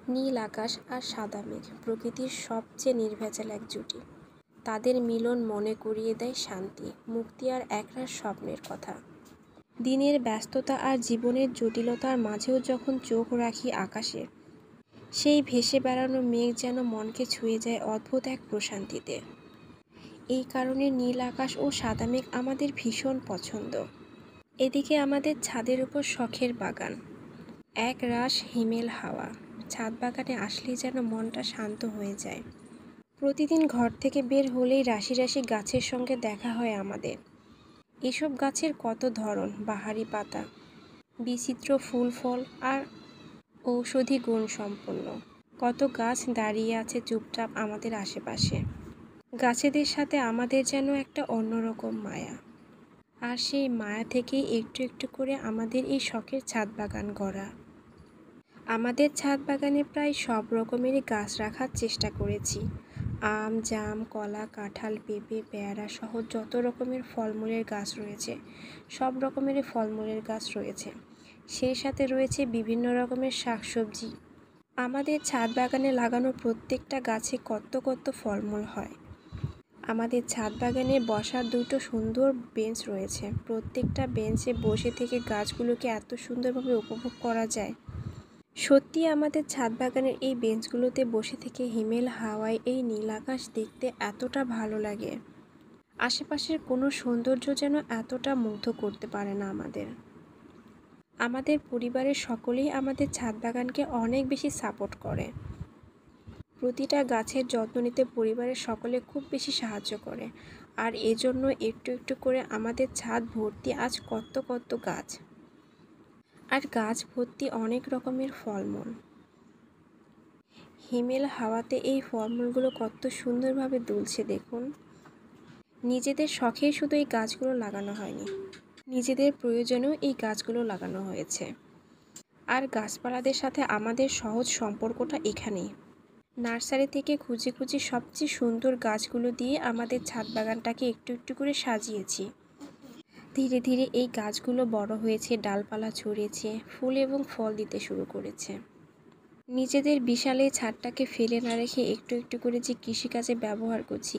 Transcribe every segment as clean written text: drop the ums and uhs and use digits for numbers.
নীল আকাশ আর সাদা মেঘ প্রকৃতির সবচেয়ে নির্ভেজাল এক জুটি। তাদের মিলন মনে করিয়ে দেয় শান্তি, মুক্তি আর একরাশ স্বপ্নের কথা। দিনের ব্যস্ততা আর জীবনের জটিলতার মাঝেও যখন চোখ রাখি আকাশে, সেই ভেসে বেড়ানো মেঘ যেন মনকে ছুঁয়ে যায় অদ্ভুত এক প্রশান্তিতে। এই কারণে নীল আকাশ ও সাদা মেঘ আমাদের ভীষণ পছন্দ। এদিকে আমাদের ছাদের উপর শখের বাগান, এক রাশ হিমেল হাওয়া। ছাদ বাগানে আসলেই যেন মনটা শান্ত হয়ে যায়। প্রতিদিন ঘর থেকে বের হলেই রাশি রাশি গাছের সঙ্গে দেখা হয় আমাদের। এসব গাছের কত ধরন, বাহারি পাতা, বিচিত্র ফুল ফল আর ঔষধি গুণ সম্পন্ন। কত গাছ দাঁড়িয়ে আছে চুপচাপ আমাদের আশেপাশে। গাছেদের সাথে আমাদের যেন একটা অন্যরকম মায়া। আর সেই মায়া থেকেই একটু একটু করে আমাদের এই শখের ছাদ বাগান গড়া। আমাদের ছাদ বাগানে প্রায় সব রকমেরই গাছ রাখার চেষ্টা করেছি। আম, জাম, কলা, কাঁঠাল, পেঁপে, পেয়ারা সহ যত রকমের ফলমূলের গাছ রয়েছে, সব রকমেরই ফলমূলের গাছ রয়েছে। সেই সাথে রয়েছে বিভিন্ন রকমের শাকসবজি। আমাদের ছাদ বাগানে লাগানো প্রত্যেকটা গাছে কত কত ফলমূল হয়। আমাদের ছাদ বাগানে বসার দুটো সুন্দর বেঞ্চ রয়েছে। প্রত্যেকটা বেঞ্চে বসে থেকে গাছগুলোকে এত সুন্দরভাবে উপভোগ করা যায়। সত্যি আমাদের ছাদ বাগানের এই বেঞ্চগুলোতে বসে থেকে হিমেল হাওয়ায় এই নীল আকাশ দেখতে এতটা ভালো লাগে। আশেপাশের কোনো সৌন্দর্য যেন এতটা মুগ্ধ করতে পারে না আমাদের। আমাদের পরিবারের সকলেই আমাদের ছাদ বাগানকে অনেক বেশি সাপোর্ট করে। প্রতিটা গাছের যত্ন নিতে পরিবারের সকলে খুব বেশি সাহায্য করে। আর এজন্য একটু একটু করে আমাদের ছাদ ভর্তি আজ কত কত গাছ। আর গাছ ভর্তি অনেক রকমের ফলমূল। হিমেল হাওয়াতে এই ফলমূলগুলো কত সুন্দরভাবে দুলছে দেখুন। নিজেদের শখেই শুধু এই গাছগুলো লাগানো হয়নি, নিজেদের প্রয়োজনেও এই গাছগুলো লাগানো হয়েছে। আর গাছপালাদের সাথে আমাদের সহজ সম্পর্কটা এখানেই। নার্সারি থেকে খুঁজে খুঁজে সবচেয়ে সুন্দর গাছগুলো দিয়ে আমাদের ছাদ বাগানটাকে একটু একটু করে সাজিয়েছি। ধীরে ধীরে এই গাছগুলো বড় হয়েছে, ডালপালা ছড়িয়েছে, ফুল এবং ফল দিতে শুরু করেছে। নিজেদের বিশাল এই ছাদটাকে ফেলে না রেখে একটু একটু করে যে কৃষিকাজে ব্যবহার করছি,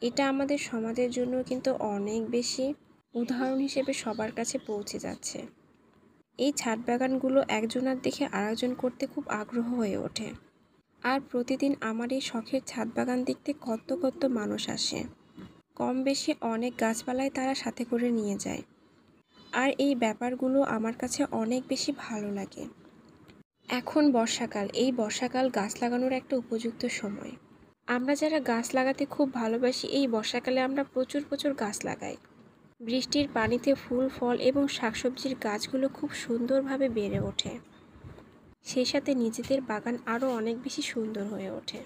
এটা আমাদের সমাজের জন্য কিন্তু অনেক বেশি উদাহরণ হিসেবে সবার কাছে পৌঁছে যাচ্ছে। এই ছাদ বাগানগুলো একজনের দেখে আরেকজন করতে খুব আগ্রহ হয়ে ওঠে। আর প্রতিদিন আমার এই শখের ছাদ বাগান দেখতে কত কত মানুষ আসে। কম বেশি অনেক গাছপালাই তারা সাথে করে নিয়ে যায়। আর এই ব্যাপারগুলো আমার কাছে অনেক বেশি ভালো লাগে। এখন বর্ষাকাল, এই বর্ষাকাল গাছ লাগানোর একটা উপযুক্ত সময়। আমরা যারা গাছ লাগাতে খুব ভালোবাসি, এই বর্ষাকালে আমরা প্রচুর প্রচুর গাছ লাগাই। বৃষ্টির পানিতে ফুল ফল এবং শাকসবজির গাছগুলো খুব সুন্দরভাবে বেড়ে ওঠে। সেই সাথে নিজেদের বাগান আরও অনেক বেশি সুন্দর হয়ে ওঠে।